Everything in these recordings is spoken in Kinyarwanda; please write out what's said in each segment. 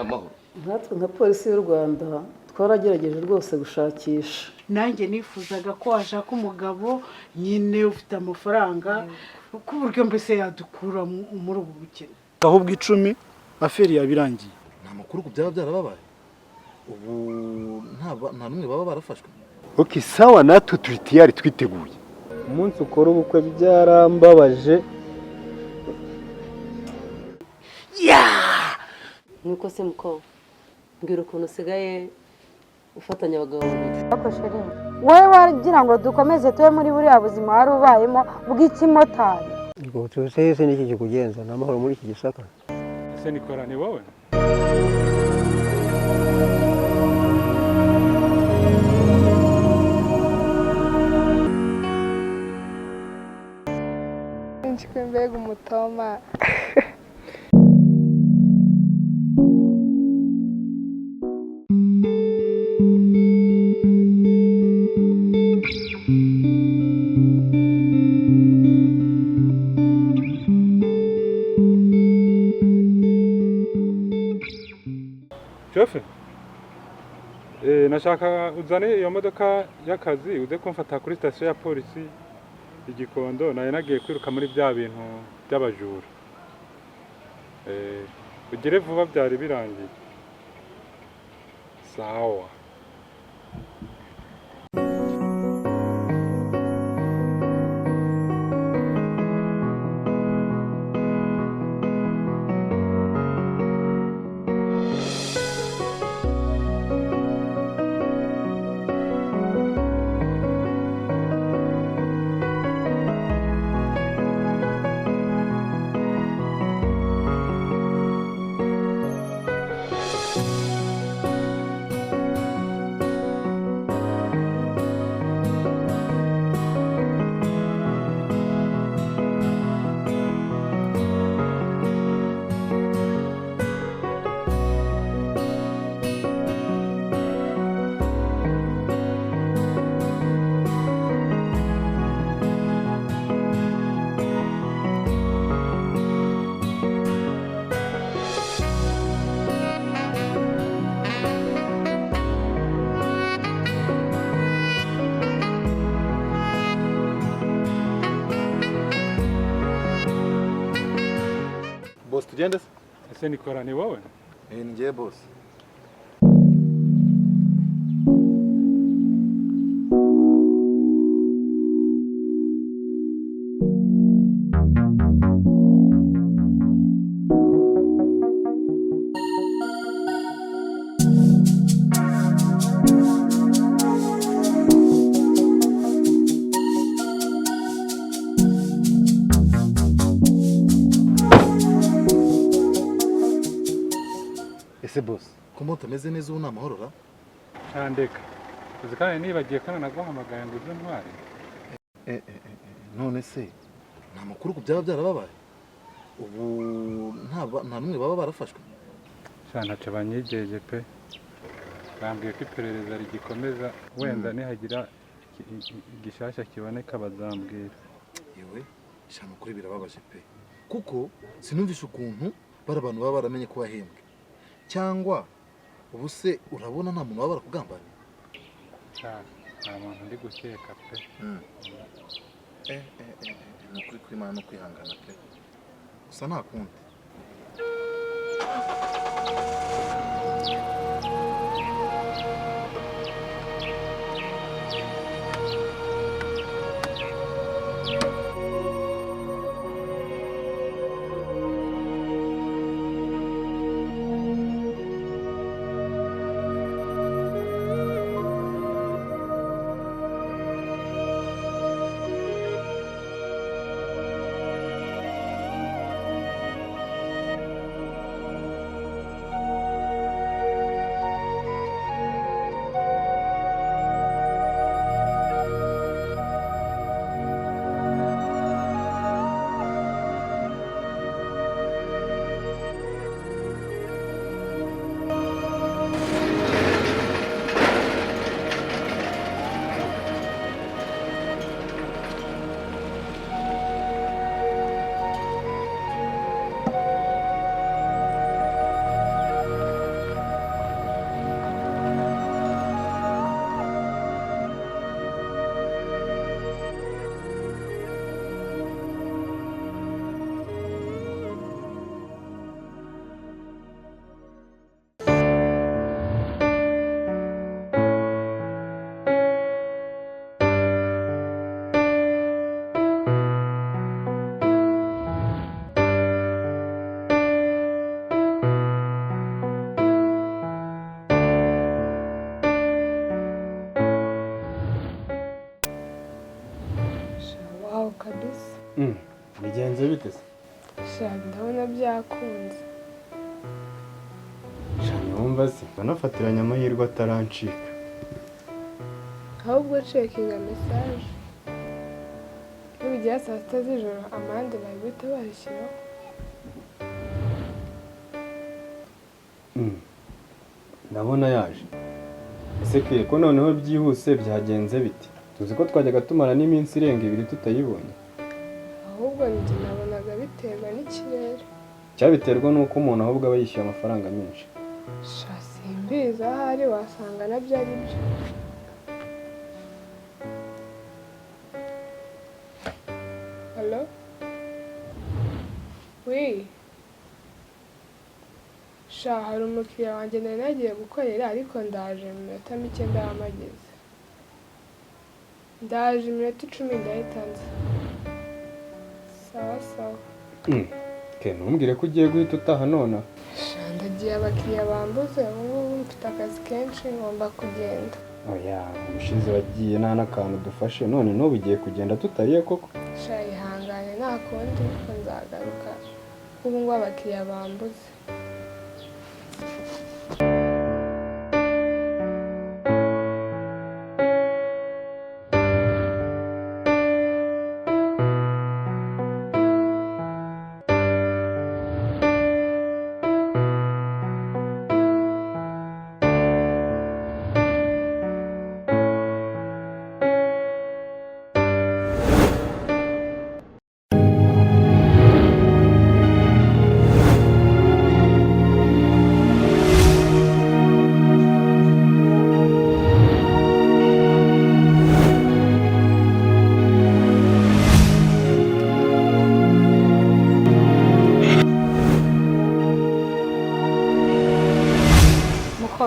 amahoro. Natwe nka polisi y'u Rwanda twaragerageje rwose gushakisha. Nanjye nifuzaga ko washaka umugabo nyine ufite amafaranga ku buryo mbese yadukura muri ubu bukene. Ahubwo 10 aferi yabirangiye. Nta makuru ku byaba byarababaye. Ubu nta numwe baba barafashwe. Okay, sawa natwe turi tiyari twiteguye. Umunsi ukora ubukwe byarambabaje. Nuko se muko mbwira ukuntu usigaye ufatanya abagabo babiri. Akosheri wowe wagira ngo dukomeze tube muri buriya buzima wari ubayemo bw'ikimotari. Ngo twese niki kikugenza n'amahoro muri iki gisaka. Ese nikora ni wowe? Nchikwe mbega umutoma. Shofe, nashaka uzane iyo modoka y'akazi uze kumfata kuri station ya polisi igikondo naye nagiye kwiruka muri bya bintu by'abajura. Ugire vuba byari birangiye. Sawa. Boss tugende se? Ese nikora ni wowe? Ngiye boss. Ese boss, ko mutameze neza ubu namahoro ra? Chandeka. Uzikane nibagiye kana naguhamagaye ngo uze ntware. None se nta makuru ku byaba byarababaye. Ubu nta numwe baba barafashwe. Ntacyo banyigeje pe. Bambwiye ko iperereza rigikomeza wenda nihagira igishasha kiboneka bazambwira. Yewe sha makuru birababaje pe. Kuko sinumvisha ukuntu abantu baba baramenye ko wahembwe. Cyangwa ubu se urabona nta muntu waba barakugambaniye? Nta muntu ndi gukeka pe. Nukuri kw'Imana no kwihangana pe. Gusa nta kundi. shaka ndabona byakunze. Shana wumva se banafatiranya amahirwe atarancika. Ahubwo cekinga mesaje. Iyo bigera saa sita z'ijoro amande bari guhita bayishyiraho. Ndabona yaje. Ese kwiye ko noneho byihuse byagenze biti? Tuzi ko twajyaga tumara n'iminsi irenga 2 tutayibonye. Ahubwo njye nabonaga biterwa n'ikirere. Cyabiterwa nuko umuntu ahubwo aba yishyuye amafaranga menshi. Sha simbizi ahari wasanga nabyo ari byo. Hello? Oui. Sha hari umukiriya wanjye nari nagiye gukorera ariko ndaje mu minota mike ndamageze. Ndaje iminota 10 ndahita nza. Sawa sawa. Ke ntumbwire ko ugiye guhita utaha nona. Sha ndagiye abakiriya bambuze ubu mfite akazi kenshi ngomba kugenda. Oya, ubushize wagiye nta n'akantu dufashe none n'ubu ugiye kugenda tutariye koko. Sha ihangane nta kundi ko nzagaruka ubu ngo abakiriya bambuze.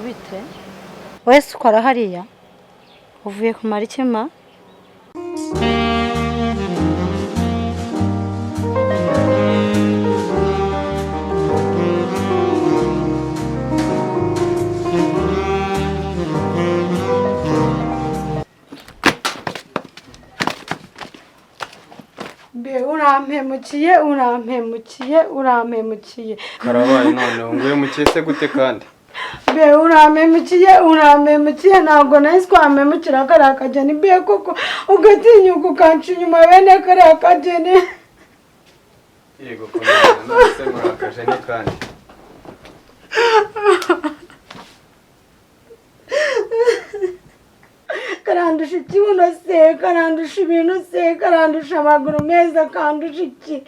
Bite wese ukora hariya uvuye kumara ikema be urampemukiye Karabaye none nguye mukese gute kandi be urampemukiye ntabwo nahise kwamemukira kariya kageni be koko ugatinyuka ukanca inyuma bene kariya kageni. Yego komeza nose murakaje ni kandi karandusha ikibuno se karandusha ibintu se karandusha amaguru meza kandusha iki